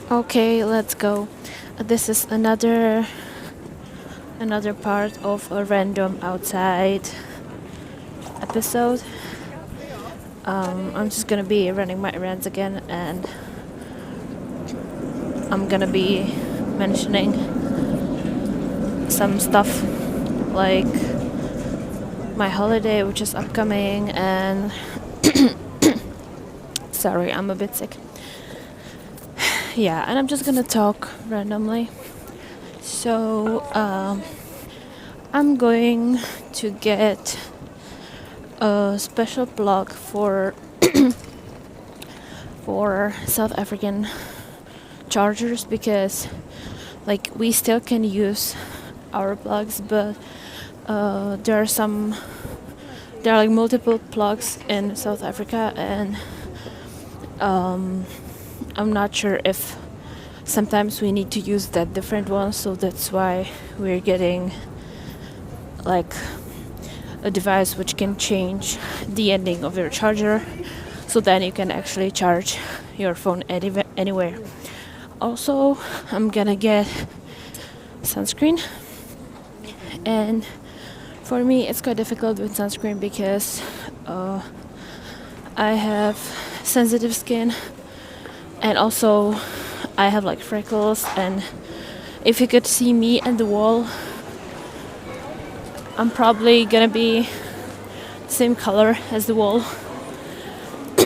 Okay, let's go. This is another part of a random outside episode. I'm just gonna be running my errands again, and I'm gonna be mentioning some stuff like my holiday, which is upcoming, and sorry, I'm a bit sick. Yeah, and I'm just gonna talk randomly. So, I'm going to get a special plug for South African chargers because like we still can use our plugs, but there are like multiple plugs in South Africa, and I'm not sure if sometimes we need to use that different one, so that's why we're getting like a device which can change the ending of your charger, so then you can actually charge your phone anywhere. Also, I'm gonna get sunscreen, and for me it's quite difficult with sunscreen because I have sensitive skin, and also I have like freckles, and if you could see me and the wall, I'm probably gonna be same color as the wall.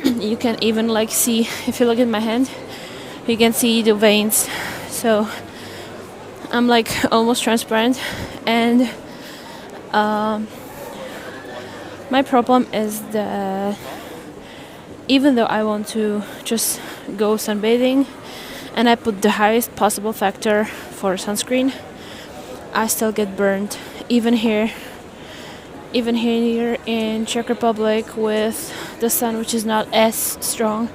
You can even like see, if you look at my hand, you can see the veins, so I'm like almost transparent. And my problem is that even though I want to just go sunbathing and I put the highest possible factor for sunscreen, I still get burned. Even here in Czech Republic with the sun, which is not as strong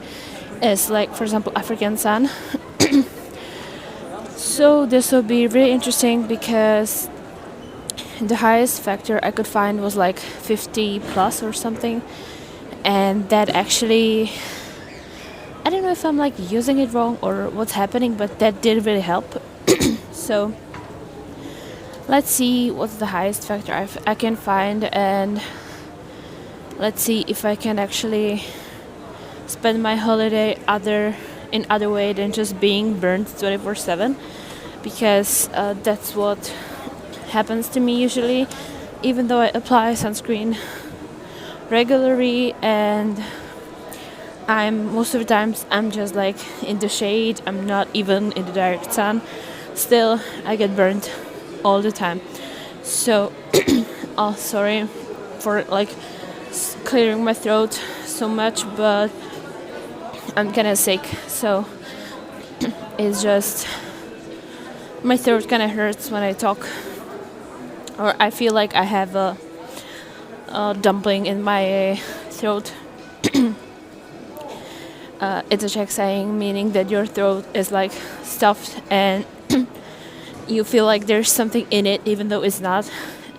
as like, for example, African sun. So this will be really interesting because the highest factor I could find was like 50 plus or something, and that actually, I don't know if I'm like using it wrong or what's happening, but that did really help. So let's see what's the highest factor I can find, and let's see if I can actually spend my holiday in other way than just being burned 24/7, because that's what happens to me usually, even though I apply sunscreen regularly, and most of the times I'm just like in the shade, I'm not even in the direct sun, still I get burned all the time. So oh, sorry for like clearing my throat so much, but I'm kind of sick, so it's just my throat kind of hurts when I talk, or I feel like I have a dumpling in my throat. It's a Czech saying meaning that your throat is like stuffed and you feel like there's something in it even though it's not,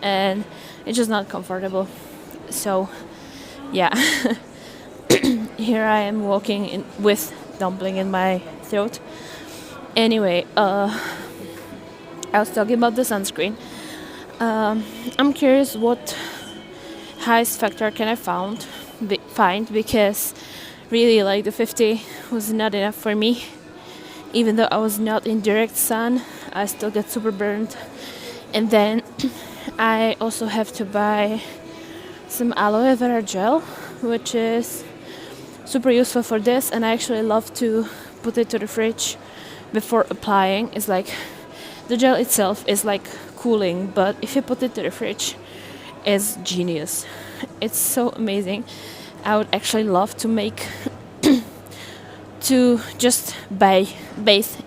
and it's just not comfortable. So yeah. Here I am walking in with dumpling in my throat. Anyway, I was talking about the sunscreen. I'm curious what highest factor can I find, because really like the 50 was not enough for me. Even though I was not in direct sun, I still get super burned. And then I also have to buy some aloe vera gel, which is super useful for this, and I actually love to put it to the fridge before applying. It's like the gel itself is like cooling, but if you put it to the fridge, it's genius. It's so amazing. I would actually love to make to just bathe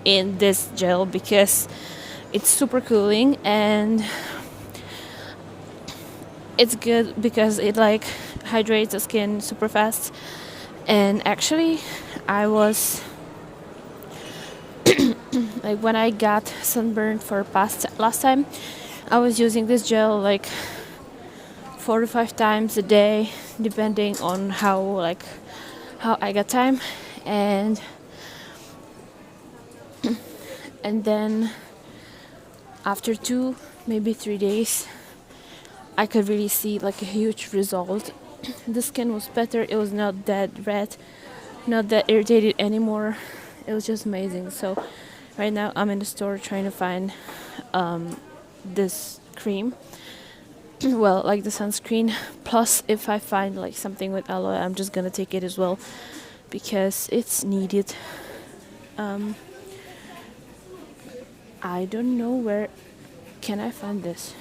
in this gel because it's super cooling, and it's good because it like hydrates the skin super fast. And actually I was like, when I got sunburned for last time, I was using this gel like 4 to 5 times a day, depending on how I got time. And and then after 2, maybe 3 days, I could really see like a huge result. The skin was better, it was not that red, not that irritated anymore. It was just amazing. So right now I'm in the store trying to find this cream. Well, like the sunscreen. Plus, if I find like something with aloe, I'm just gonna take it as well because it's needed. I don't know where can I find this.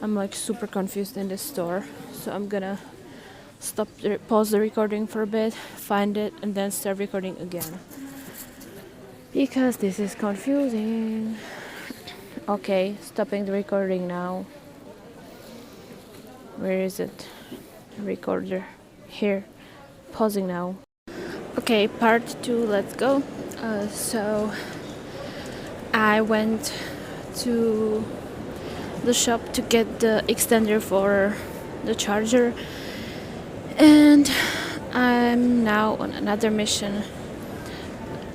I'm like super confused in this store, so I'm gonna pause the recording for a bit, find it, and then start recording again because this is confusing. Okay, stopping the recording now. Where is it? Recorder. Here. Pausing now. Okay, part 2, let's go. So I went to the shop to get the extender for the charger, and I'm now on another mission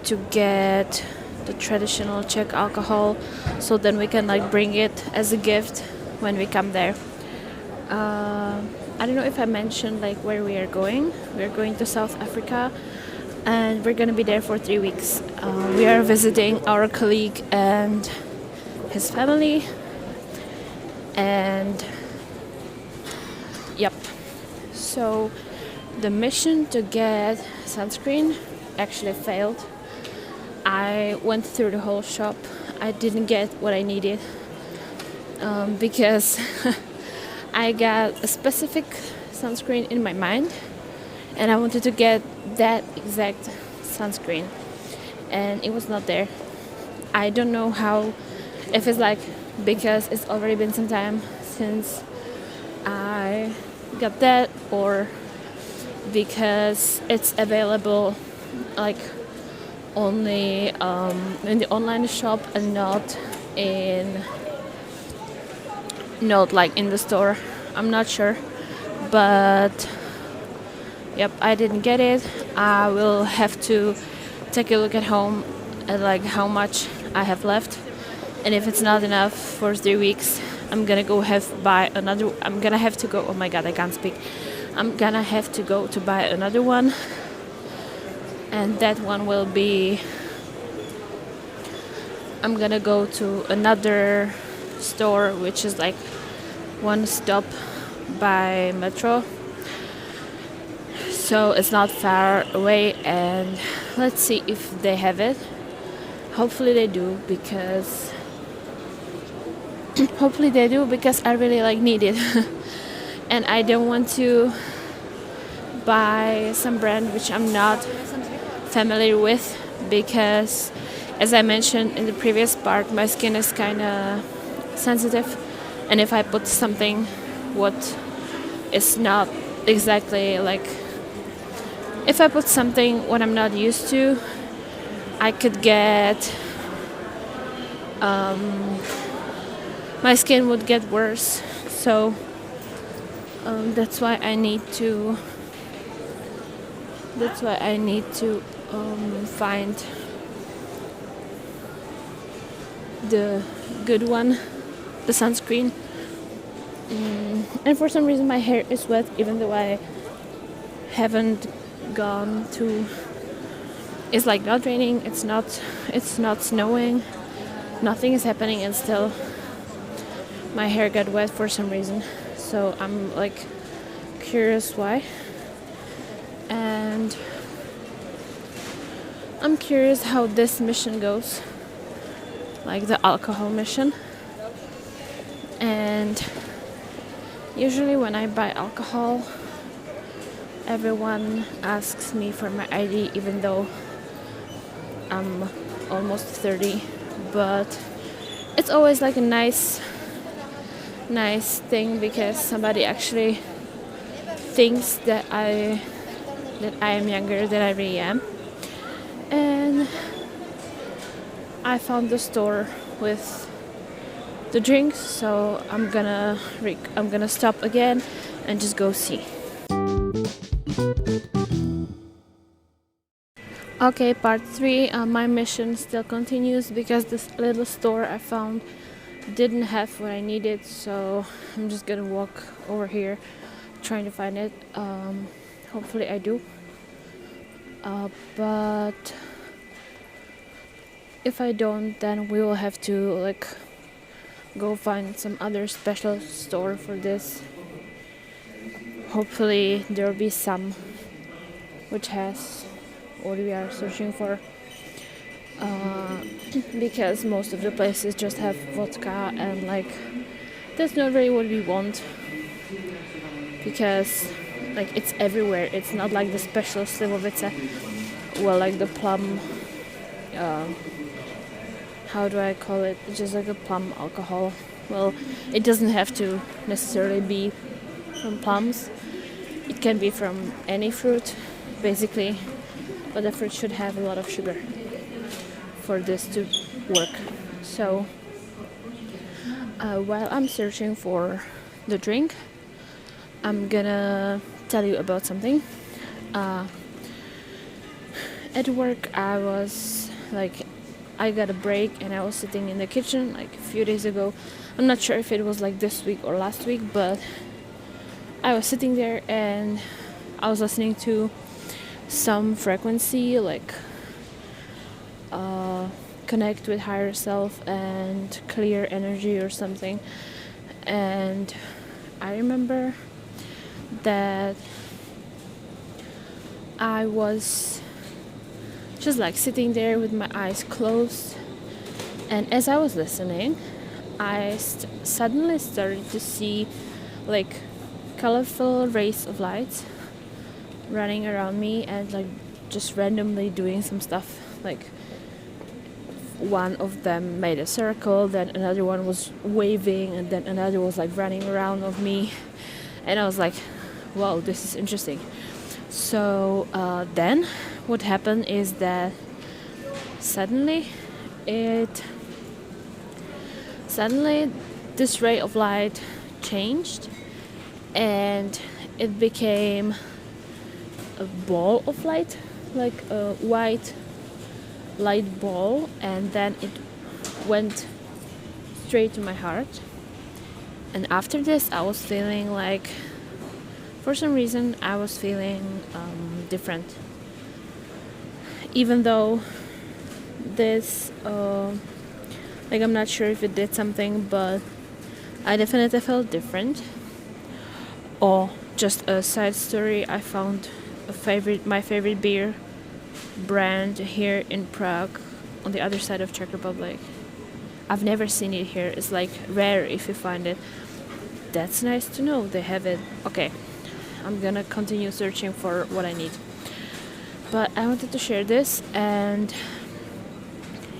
to get the traditional Czech alcohol, so then we can like bring it as a gift when we come there. I don't know if I mentioned like where we are going. We're going to South Africa, and we're gonna be there for 3 weeks. We are visiting our colleague and his family, and yep. So the mission to get sunscreen actually failed. I went through the whole shop. I didn't get what I needed because I got a specific sunscreen in my mind, and I wanted to get that exact sunscreen, and it was not there. I don't know how, if it's like because it's already been some time since I got that, or because it's available like only in the online shop and not like in the store. I'm not sure, but yep, I didn't get it. I will have to take a look at home at like how much I have left, and if it's not enough for 3 weeks, I'm gonna buy another. I'm gonna have to go. Oh my god, I can't speak. I'm gonna have to go to buy another one, and that one will be. I'm gonna go to another store which is like one stop by metro, so it's not far away, and let's see if they have it. Hopefully they do, because I really like need it. And I don't want to buy some brand which I'm not familiar with, because as I mentioned in the previous part, my skin is kind of sensitive, and if I put something what is not exactly like, if I put something what I'm not used to, I could get my skin would get worse. So that's why I need to find the good one, the sunscreen. And for some reason my hair is wet, even though I haven't gone to. It's like not raining, it's not snowing, nothing is happening, and still my hair got wet for some reason. So I'm like curious why, and I'm curious how this mission goes, like the alcohol mission. And usually when I buy alcohol, everyone asks me for my ID, even though I'm almost 30. But it's always like a nice thing, because somebody actually thinks that I am younger than I really am. And I found the store with the drinks, so I'm gonna stop again and just go see. Okay, part 3. My mission still continues because this little store I found didn't have what I needed, so I'm just gonna walk over here trying to find it. Hopefully I do. But if I don't, then we will have to like go find some other special store for this. Hopefully there will be some which has what we are searching for. Because most of the places just have vodka, and like that's not really what we want, because like it's everywhere. It's not like the special slivovice, well, like the plum, how do I call it, it's just like a plum alcohol. Well, it doesn't have to necessarily be from plums, it can be from any fruit basically, but the fruit should have a lot of sugar for this to work. So while I'm searching for the drink, I'm gonna tell you about something. At work I got a break and I was sitting in the kitchen like a few days ago. I'm not sure if it was like this week or last week, but I was sitting there and I was listening to some frequency, like connect with higher self and clear energy or something. And I remember that I was just like sitting there with my eyes closed, and as I was listening, I suddenly started to see like colorful rays of light running around me and like just randomly doing some stuff. Like one of them made a circle, then another one was waving, and then another was like running around of me, and I was like, wow, this is interesting. So then what happened is that suddenly this ray of light changed and it became a ball of light, like a white light ball, and then it went straight to my heart. And after this I was feeling like, for some reason I was feeling different, even though this like I'm not sure if it did something, but I definitely felt different. Or just a side story, I found my favorite beer brand here in Prague, on the other side of Czech Republic. I've never seen it here. It's like rare if you find it. That's nice to know they have it. Okay, I'm gonna continue searching for what I need. But I wanted to share this, and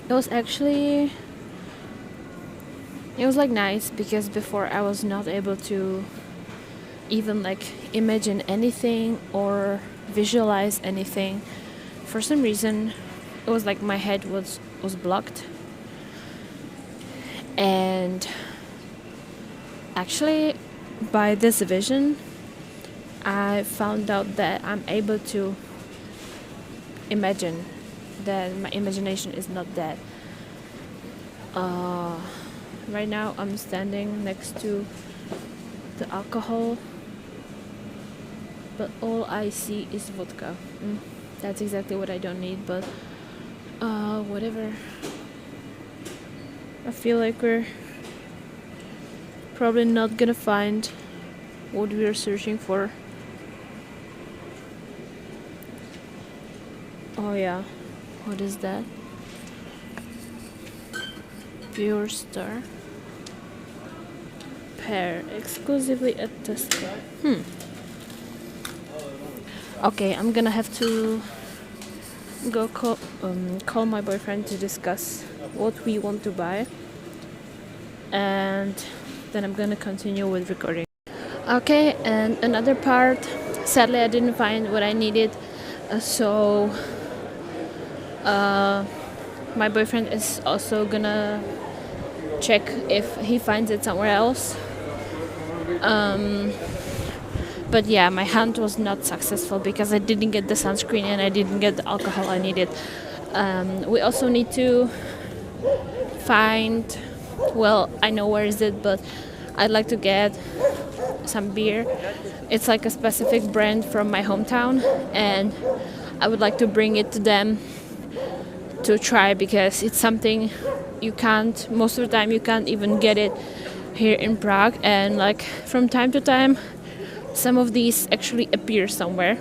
it was like nice, because before I was not able to even like imagine anything or visualize anything. For some reason it was like my head was blocked. And actually by this vision I found out that I'm able to imagine, that my imagination is not dead. Right now I'm standing next to the alcohol, but all I see is vodka. That's exactly what I don't need, but whatever. I feel like we're probably not gonna find what we are searching for. Oh yeah, what is that? Pure Star Pear, exclusively at Tesco. Okay, I'm gonna have to go call my boyfriend to discuss what we want to buy, and then I'm gonna continue with recording. Okay, and another part, sadly I didn't find what I needed, so my boyfriend is also gonna check if he finds it somewhere else. But yeah, my hunt was not successful because I didn't get the sunscreen and I didn't get the alcohol I needed. We also need to find, well, I know where is it, but I'd like to get some beer. It's like a specific brand from my hometown, and I would like to bring it to them to try, because it's something you can't, most of the time you can't even get it here in Prague, and like from time to time some of these actually appear somewhere.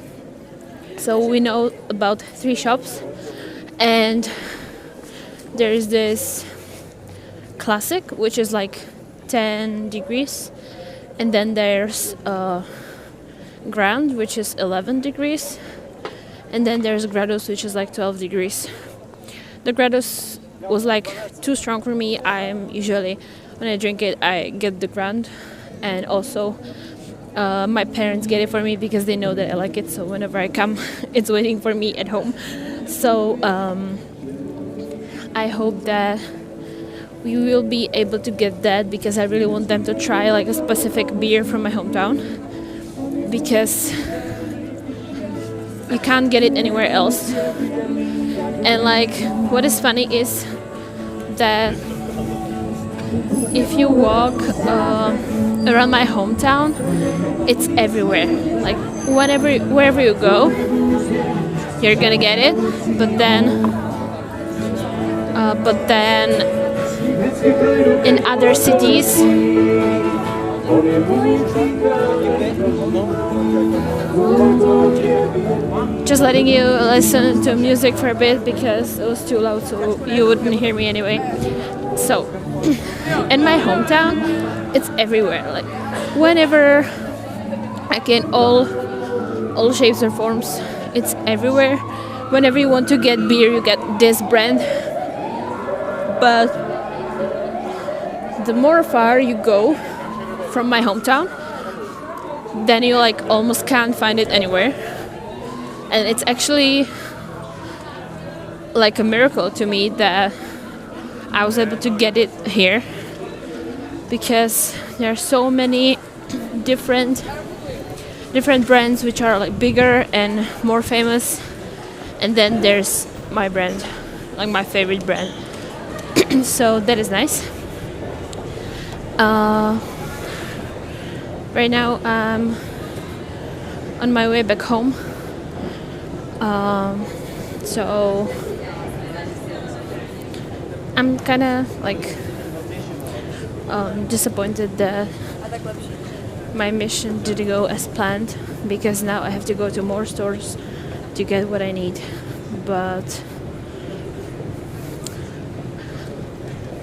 So we know about 3 shops, and there's this classic, which is like 10 degrees, and then there's Grand, which is 11 degrees, and then there's Gradus, which is like 12 degrees. The Gradus was like too strong for me. I'm usually, when I drink it, I get the Grand, and also my parents get it for me because they know that I like it, so whenever I come it's waiting for me at home. So I hope that we will be able to get that, because I really want them to try like a specific beer from my hometown, because you can't get it anywhere else. And like, what is funny is that if you walk around my hometown, it's everywhere. Like wherever you go, you're gonna get it. But then in other cities, just letting you listen to music for a bit because it was too loud, so you wouldn't hear me anyway. So in my hometown, it's everywhere. Like whenever I can, all shapes or forms, it's everywhere. Whenever you want to get beer, you get this brand. But the more far you go from my hometown, then you like almost can't find it anywhere. And it's actually like a miracle to me that I was able to get it here, because there are so many different brands which are like bigger and more famous, and then there's my brand, like my favorite brand. So that is nice. Right now I'm on my way back home. So I'm kind of like disappointed that my mission didn't go as planned, because now I have to go to more stores to get what I need. But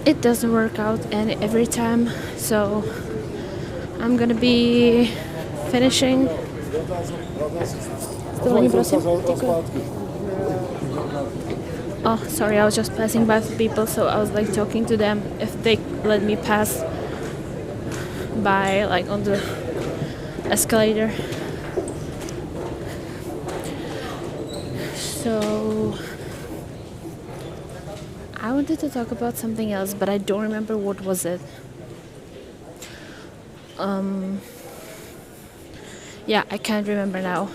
it doesn't work out and every time, so I'm gonna be finishing. Oh, sorry, I was just passing by people, so I was like talking to them if they let me pass by like on the escalator. So I wanted to talk about something else, but I don't remember what was it. Yeah, I can't remember now.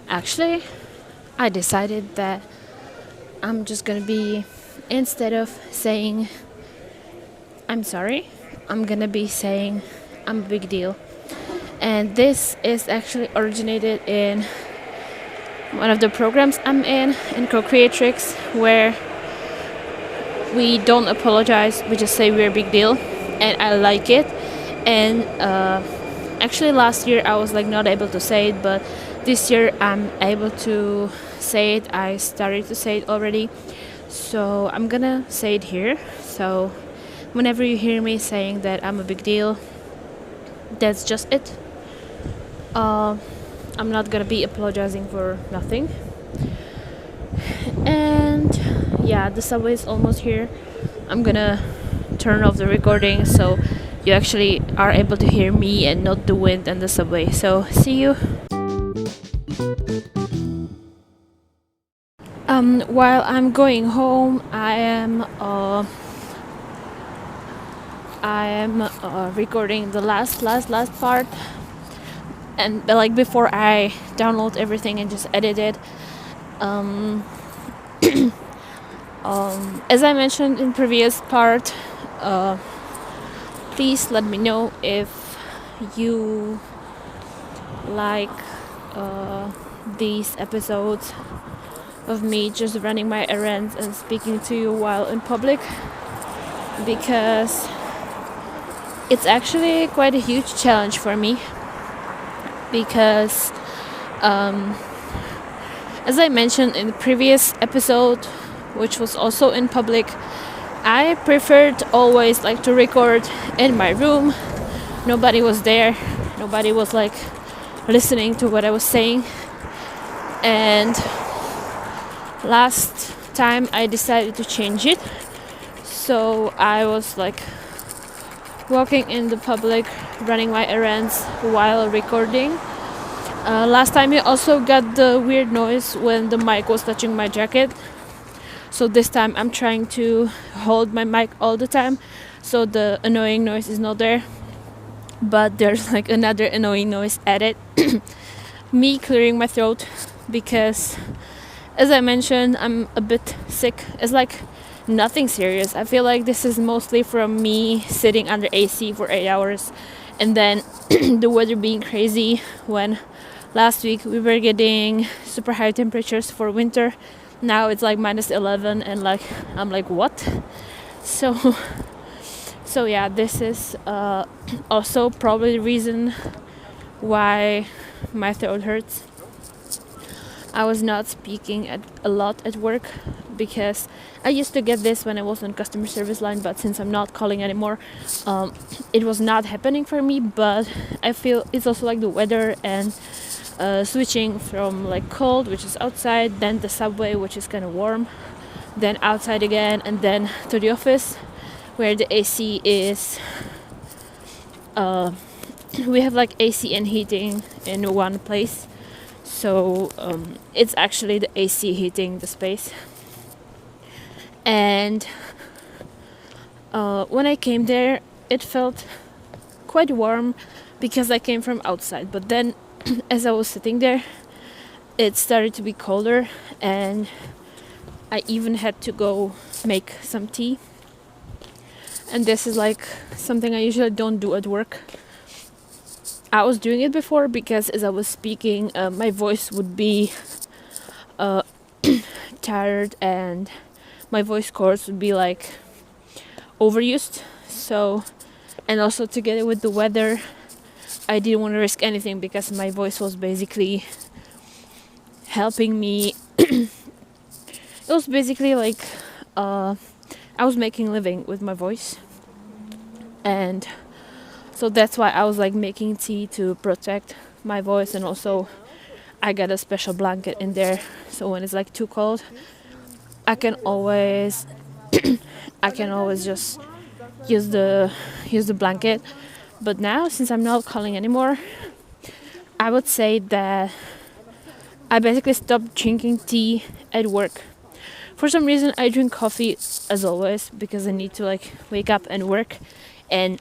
Actually, I decided that I'm just gonna be, instead of saying I'm sorry, I'm gonna be saying I'm a big deal. And this is actually originated in one of the programs I'm in Co-Creatrix, where we don't apologize, we just say we're a big deal, and I like it. And actually last year I was like not able to say it, but this year I'm able to say it. I started to say it already, so I'm gonna say it here. So whenever you hear me saying that I'm a big deal, that's just it. I'm not gonna be apologizing for nothing. And yeah, the subway is almost here. I'm gonna turn off the recording so you actually are able to hear me and not the wind and the subway. So see you. While I'm going home, I am recording the last part, and like before I download everything and just edit it. Um, as I mentioned in previous part, please let me know if you like these episodes of me just running my errands and speaking to you while in public, because it's actually quite a huge challenge for me, because as I mentioned in the previous episode, which was also in public, I preferred always like to record in my room. Nobody was there, nobody was like listening to what I was saying. And last time I decided to change it, so I was like walking in the public, running my errands while recording. Last time you also got the weird noise when the mic was touching my jacket. So this time I'm trying to hold my mic all the time, so the annoying noise is not there. But there's like another annoying noise added. Me clearing my throat, because as I mentioned, I'm a bit sick. It's like nothing serious. I feel like this is mostly from me sitting under AC for 8 hours, and then the weather being crazy when last week we were getting super high temperatures for winter. Now it's like -11, and like I'm like, what? So yeah, this is also probably the reason why my throat hurts. I was not speaking a lot at work, because I used to get this when I was on customer service line, but since I'm not calling anymore, it was not happening for me. But I feel it's also like the weather and switching from like cold, which is outside, then the subway, which is kind of warm, then outside again, and then to the office where the AC is we have like AC and heating in one place. So it's actually the AC heating the space. And when I came there, it felt quite warm because I came from outside. But then as I was sitting there, it started to be colder, and I even had to go make some tea. And this is like something I usually don't do at work. I was doing it before because as I was speaking, my voice would be tired, and my voice cords would be like overused. So, and also together with the weather, I didn't want to risk anything, because my voice was basically helping me. It was basically like I was making a living with my voice, and so that's why I was like making tea to protect my voice. And also I got a special blanket in there, so when it's like too cold, I can always just use the blanket. But now, since I'm not calling anymore, I would say that I basically stopped drinking tea at work. For some reason I drink coffee as always, because I need to like wake up and work, and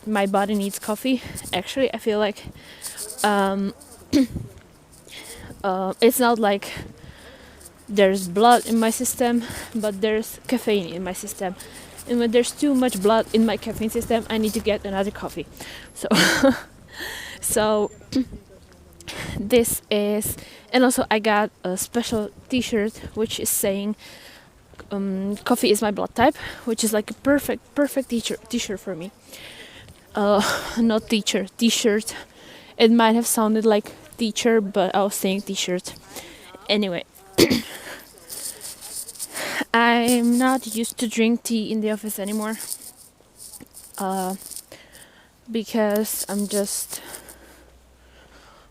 my body needs coffee. Actually, I feel like it's not like there's blood in my system, but there's caffeine in my system. And when there's too much blood in my caffeine system, I need to get another coffee. So this is, and also I got a special t-shirt which is saying coffee is my blood type, which is like a perfect t-shirt for me. Not teacher, t-shirt. It might have sounded like teacher, but I was saying t-shirt. Anyway, I'm not used to drink tea in the office anymore, because I'm just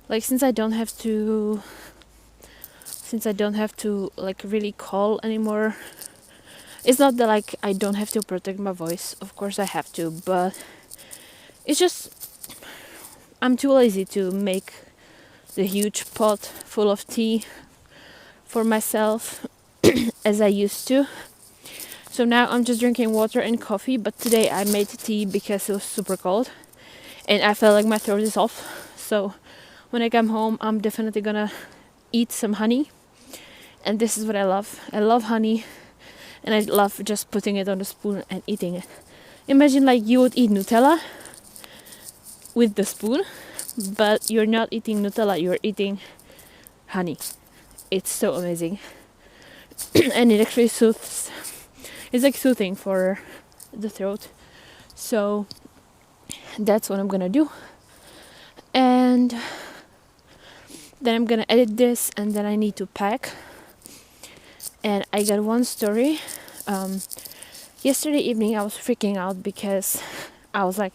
like, since I don't have to like really call anymore. It's not that like I don't have to protect my voice, of course I have to, but it's just I'm too lazy to make the huge pot full of tea for myself as I used to. So now I'm just drinking water and coffee, but today I made tea because it was super cold and I felt like my throat is off. So when I come home, I'm definitely gonna eat some honey. And this is what I love. I love honey, and I love just putting it on a spoon and eating it. Imagine like you would eat Nutella with the spoon, but you're not eating Nutella, you're eating honey. It's so amazing. And it actually soothes. It's like soothing for the throat. So that's what I'm gonna do. And then I'm gonna edit this, and then I need to pack. And I got one story. Yesterday evening I was freaking out because I was like,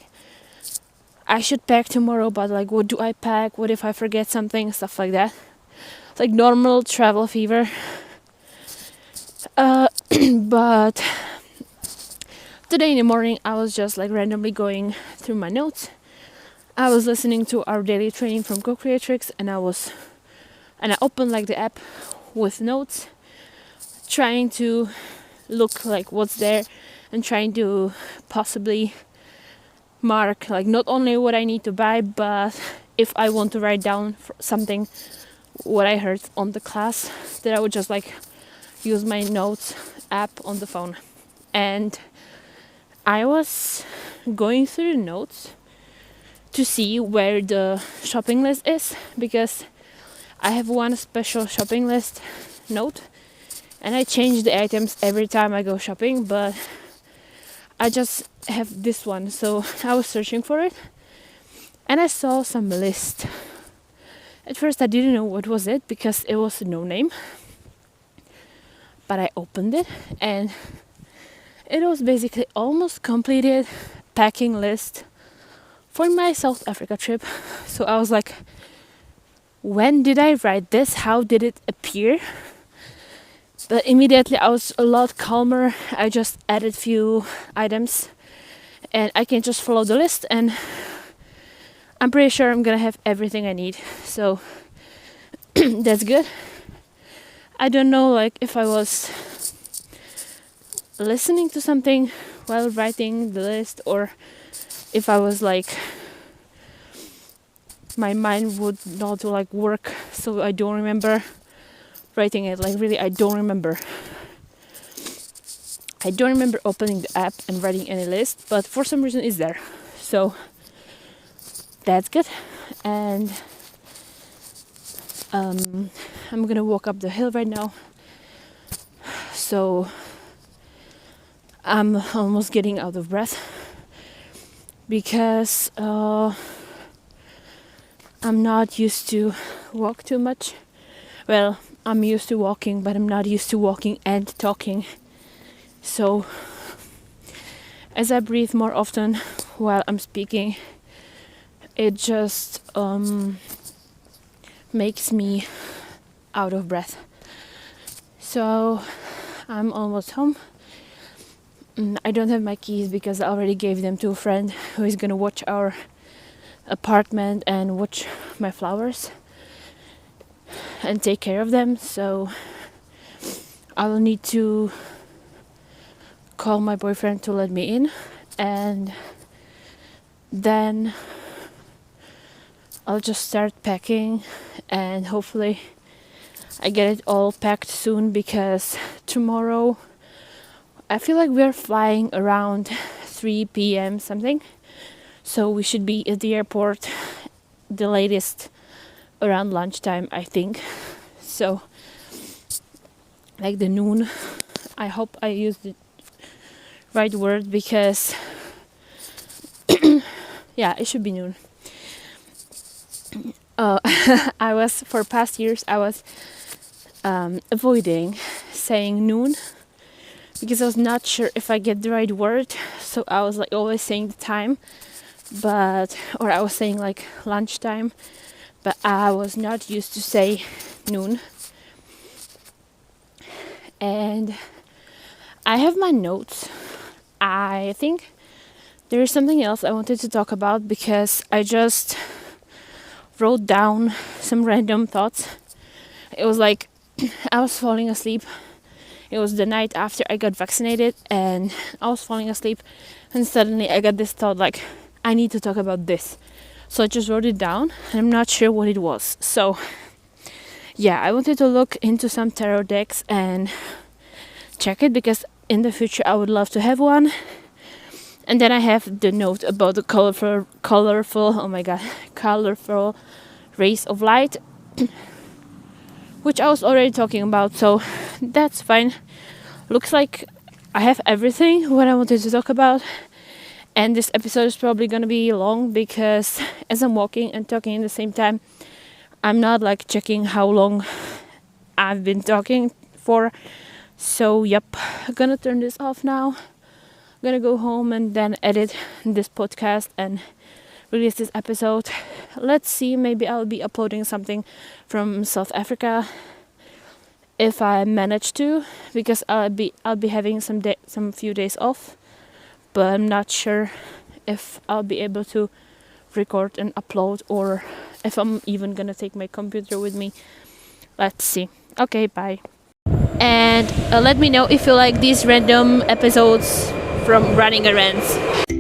I should pack tomorrow, but like, what do I pack? What if I forget something? Stuff like that. It's like normal travel fever. But today in the morning I was just like randomly going through my notes. I was listening to our daily training from Co-Creatrix, and I opened like the app with notes, trying to look like what's there and trying to possibly mark like not only what I need to buy, but if I want to write down something what I heard on the class, that I would just like use my notes app on the phone. And I was going through the notes to see where the shopping list is, because I have one special shopping list note and I change the items every time I go shopping, but I just have this one. So I was searching for it and I saw some list. At first I didn't know what was it because it was no name, but I opened it and it was basically almost completed packing list for my South Africa trip. So I was like, when did I write this? How did it appear? But immediately I was a lot calmer. I just added few items and I can just follow the list, and I'm pretty sure I'm gonna have everything I need. So that's good. I don't know like if I was listening to something while writing the list, or if I was like, my mind would not like work, so I don't remember writing it. Like really, I don't remember opening the app and writing any list, but for some reason it's there. So that's good. And I'm gonna walk up the hill right now, so I'm almost getting out of breath because I'm not used to walk too much. Well, I'm used to walking, but I'm not used to walking and talking. So as I breathe more often while I'm speaking, it just makes me out of breath. So I'm almost home. I don't have my keys because I already gave them to a friend who is gonna watch our apartment and watch my flowers and take care of them. So I will need to call my boyfriend to let me in, and then I'll just start packing, and hopefully I get it all packed soon, because tomorrow I feel like we're flying around 3 p.m. something, so we should be at the airport the latest around lunchtime, I think. So like the noon, I hope I used the right word, because yeah, it should be noon. I was, for past years I was avoiding saying noon because I was not sure if I get the right word. So I was like always saying the time, or I was saying like lunchtime, but I was not used to say noon. And I have my notes. I think there is something else I wanted to talk about, because I just wrote down some random thoughts. It was like I was falling asleep It was the night after I got vaccinated, and I was falling asleep, and suddenly I got this thought like, I need to talk about this. So I just wrote it down, and I'm not sure what it was. So yeah, I wanted to look into some tarot decks and check it, because in the future I would love to have one. And then I have the note about the colorful rays of light, which I was already talking about, so that's fine. Looks like I have everything what I wanted to talk about, and this episode is probably gonna be long because as I'm walking and talking at the same time, I'm not like checking how long I've been talking for. So yep, I'm gonna turn this off now. I'm gonna go home and then edit this podcast and release this episode. Let's see, maybe I'll be uploading something from South Africa if I manage to, because I'll be having some few days off, but I'm not sure if I'll be able to record and upload, or if I'm even gonna take my computer with me. Let's see. Okay, bye. And let me know if you like these random episodes from running errands.